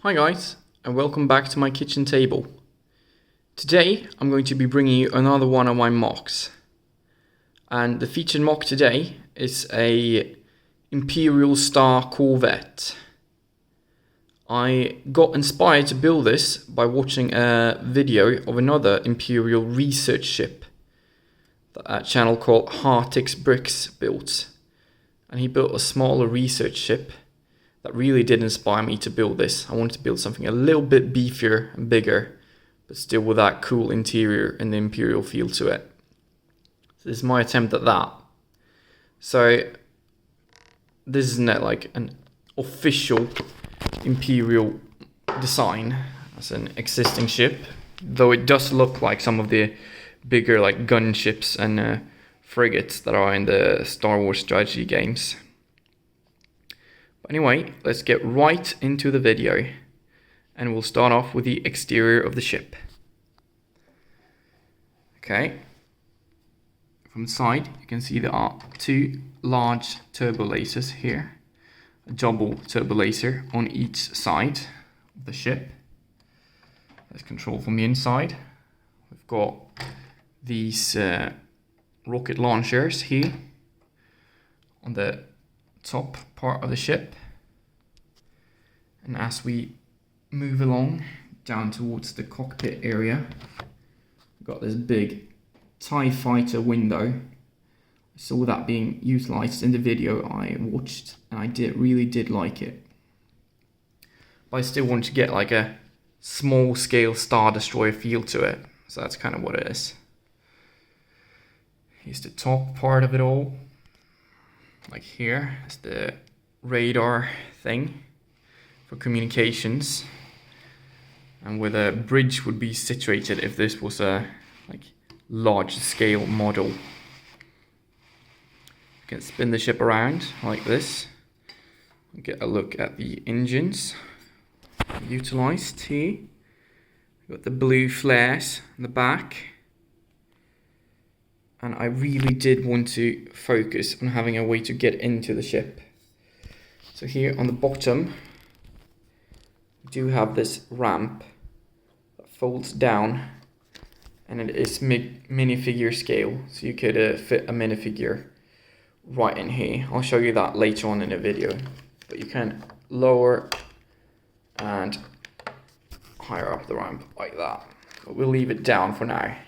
Hi guys, and welcome back to my kitchen table. Today I'm going to be bringing you another one of my MOCs. And the featured MOC today is a Imperial Star Corvette. I got inspired to build this by watching a video of another Imperial research ship that a channel called HartixBrix built. And he built a smaller research ship that really did inspire me to build this. I wanted to build something a little bit beefier and bigger, but still with that cool interior and the Imperial feel to it. So this is my attempt at that. So this isn't like an official Imperial design as an existing ship, though it does look like some of the bigger like gunships and frigates that are in the Star Wars strategy games. But anyway, let's get right into the video, and we'll start off with the exterior of the ship. Okay, from the side you can see there are two large turbo lasers here, a double turbo laser on each side of the ship. Let's control from the inside. We've got these rocket launchers here on the top part of the ship, and as we move along down towards the cockpit area, we've got this big TIE fighter window. I saw that being utilized in the video I watched, and I really did like it, but I still want to get like a small scale Star Destroyer feel to it, so that's kind of what it is. Here's the top part of it all. Like here is the radar thing for communications, and where the bridge would be situated if this was a like large scale model. You can spin the ship around like this and get a look at the engines utilized here. We've got the blue flares in the back. And I really did want to focus on having a way to get into the ship. So here on the bottom, we do have this ramp that folds down, and it is minifigure scale, so you could fit a minifigure right in here. I'll show you that later on in the video, but you can lower and higher up the ramp like that, but we'll leave it down for now.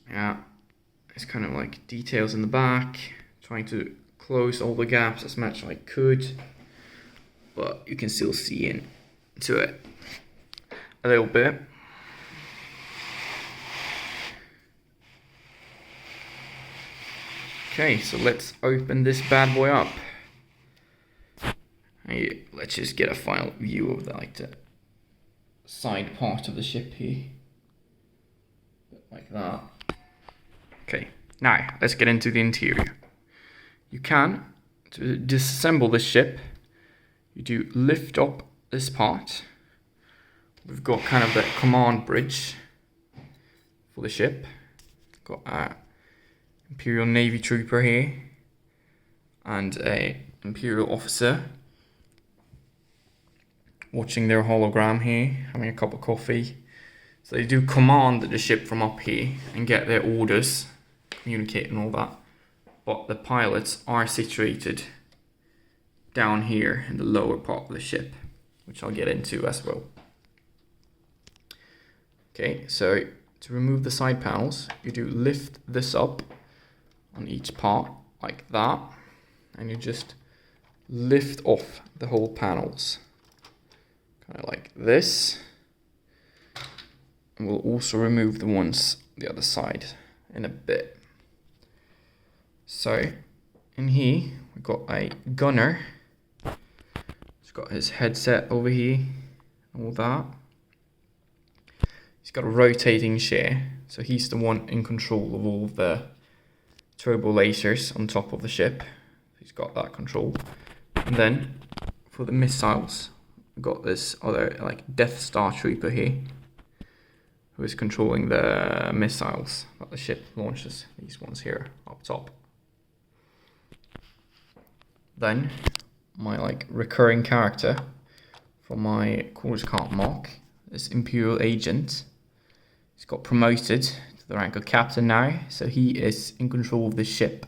Yeah, it's kind of like details in the back, trying to close all the gaps as much as I could, but you can still see into it a little bit. Okay, so let's open this bad boy up. And let's just get a final view of the side part of the ship here, like that. Okay, now let's get into the interior. You can, to disassemble the ship, you do lift up this part. We've got kind of the command bridge for the ship. Got a Imperial Navy trooper here and a Imperial officer watching their hologram here, having a cup of coffee. So they do command the ship from up here and get their orders, communicate and all that, but the pilots are situated down here in the lower part of the ship, which I'll get into as well. Okay, so to remove the side panels, you do lift this up on each part like that, and you just lift off the whole panels, kind of like this. And we'll also remove the ones on the other side in a bit. So in here we've got a gunner. He's got his headset over here, all that. He's got a rotating chair, so he's the one in control of all of the turbo lasers on top of the ship. He's got that control. And then for the missiles, we've got this other like Death Star trooper here, who is controlling the missiles that the ship launches, these ones here up top. Then my like recurring character from my Quarters Cart MOC, this Imperial agent. He's got promoted to the rank of captain now, so he is in control of the ship.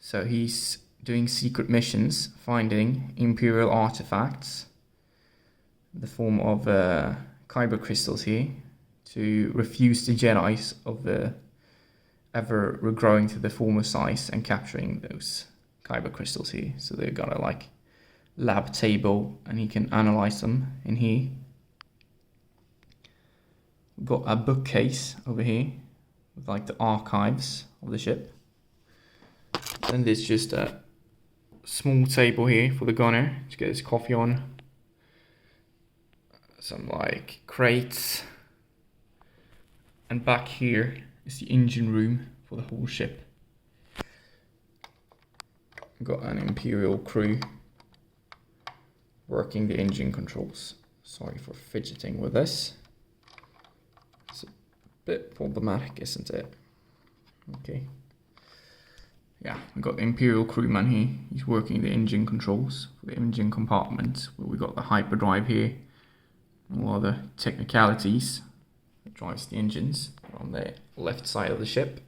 So he's doing secret missions, finding Imperial artifacts in the form of kyber crystals here, to refuse the Jedis of the ever regrowing to the former size and capturing those kyber crystals here. So they've got a like lab table and he can analyze them in here. We've got a bookcase over here with like the archives of the ship. Then there's just a small table here for the gunner to get his coffee on. Some like crates. And back here is the engine room for the whole ship. We've got an Imperial crew working the engine controls. Sorry for fidgeting with this. It's a bit problematic, isn't it? Okay. Yeah, we've got the Imperial crewman here. He's working the engine controls for the engine compartment, where we got the hyperdrive here. And all the technicalities that drives the engines on the left side of the ship.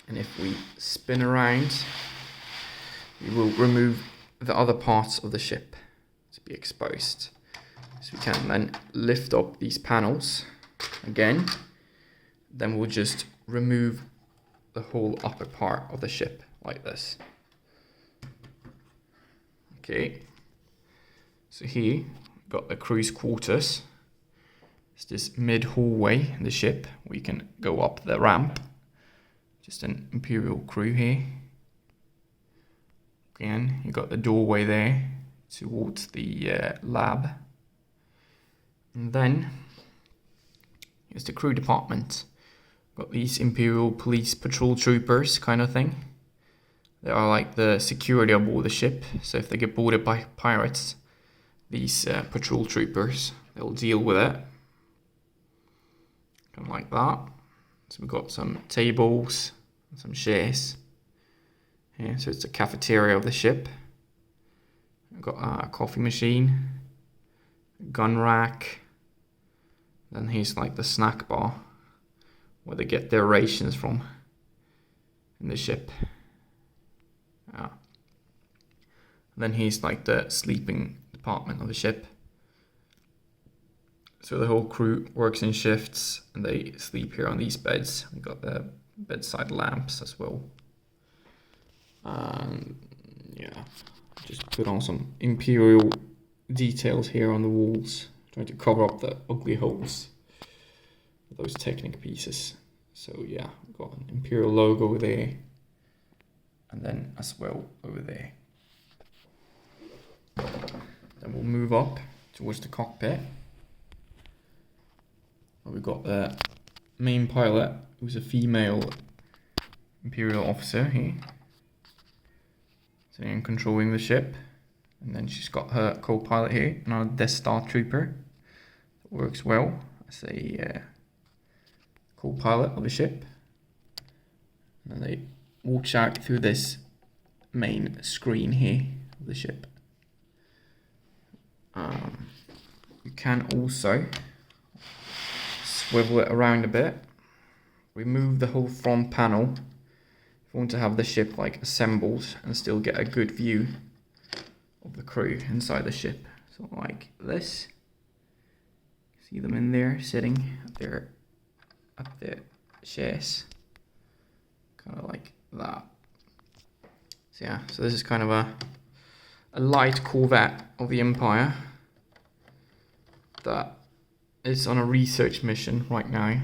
And if we spin around, we will remove the other parts of the ship to be exposed. So we can then lift up these panels again. Then we'll just remove the whole upper part of the ship like this. Okay. So here we've got the crew's quarters. It's this mid hallway in the ship. We can go up the ramp. Just an Imperial crew here. Again, you've got the doorway there towards the lab. And then here's the crew department. Got these Imperial police patrol troopers kind of thing. They are like the security aboard the ship. So if they get boarded by pirates, these patrol troopers, they'll deal with it. Kind of like that. So we've got some tables, and some chairs. Yeah, so it's the cafeteria of the ship. We've got a coffee machine, a gun rack. Then here's like the snack bar, where they get their rations from in the ship. Yeah. Then here's like the sleeping department of the ship. So the whole crew works in shifts and they sleep here on these beds. We've got the bedside lamps as well. Yeah, just put on some Imperial details here on the walls, trying to cover up the ugly holes with those Technic pieces. So yeah, we've got an Imperial logo there, and then as well over there. Then we'll move up towards the cockpit. We've got the main pilot, who's a female Imperial officer here, sitting and controlling the ship. And then she's got her co-pilot here, another Death Star trooper that works well as a co-pilot of the ship. And then they walk out through this main screen here of the ship. You can also swivel it around a bit, remove the whole front panel if you want to have the ship like assembled and still get a good view of the crew inside the ship. So like this, see them in there sitting at the chairs, kind of like that. So yeah, so this is kind of a light Corvette of the Empire that is on a research mission right now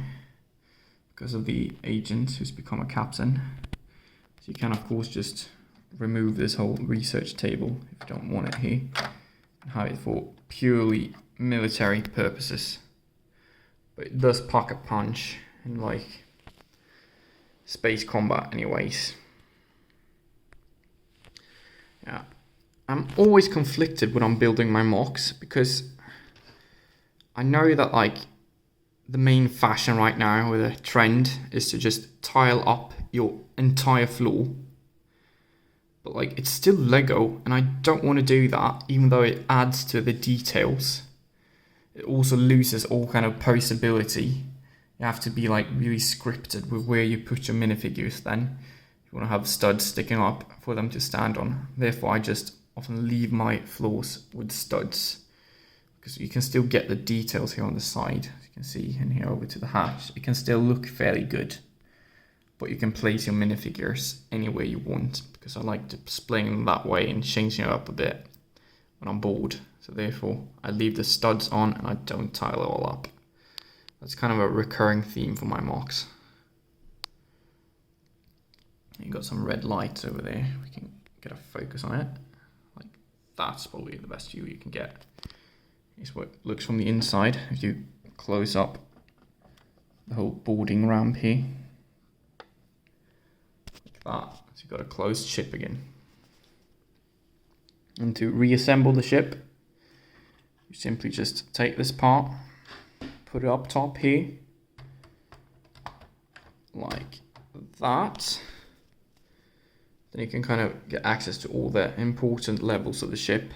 because of the agent who's become a captain. So you can of course just remove this whole research table if you don't want it here and have it for purely military purposes. But it does pack a punch in like space combat anyways. Yeah, I'm always conflicted when I'm building my MOCs because I know that like the main fashion right now with a trend is to just tile up your entire floor but like it's still Lego, and I don't want to do that, even though it adds to the details. It also loses all kind of posability. You have to be like really scripted with where you put your minifigures then. You want to have studs sticking up for them to stand on. Therefore, I just often leave my floors with studs, because you can still get the details here on the side. As you can see in here over to the hatch, it can still look fairly good. But you can place your minifigures anywhere you want, because I like displaying them that way and changing it up a bit when I'm bored. So therefore, I leave the studs on and I don't tile it all up. That's kind of a recurring theme for my MOCs. You got some red lights over there. We can get a focus on it. Like that's probably the best view you can get. Here's what it looks from the inside. If you close up the whole boarding ramp here, like that. So you've got a closed ship again. And to reassemble the ship, you simply just take this part, put it up top here, like that. Then you can kind of get access to all the important levels of the ship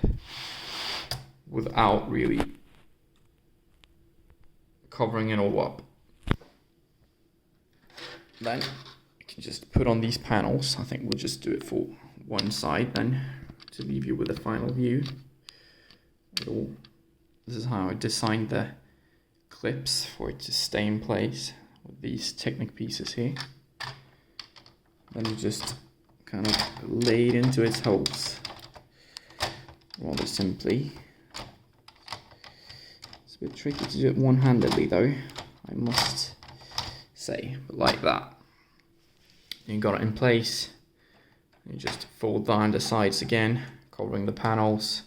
without really covering it all up. Then you can just put on these panels. I think we'll just do it for one side then, to leave you with a final view. This is how I designed the clips for it to stay in place with these Technic pieces here. Then you just kind of lay it into its holes rather simply. It's a bit tricky to do it one-handedly though, I must say, but like that. You got it in place. You just fold down the sides again, covering the panels,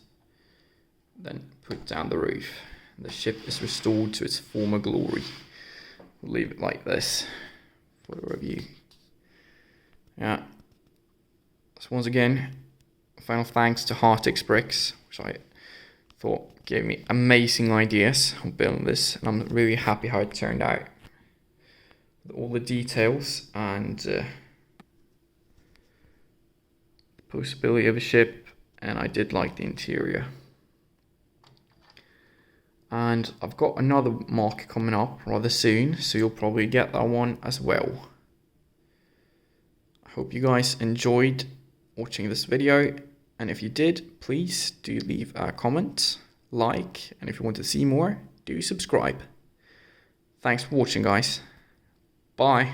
then put down the roof. The ship is restored to its former glory. We'll leave it like this for the review. Yeah. So once again, final thanks to HartixBrix, which I thought gave me amazing ideas on building this, and I'm really happy how it turned out. With all the details and the possibility of a ship, and I did like the interior. And I've got another MOC coming up rather soon, so you'll probably get that one as well. I hope you guys enjoyed watching this video, and if you did, please do leave a comment, like, and if you want to see more, do subscribe. Thanks for watching, guys. Bye.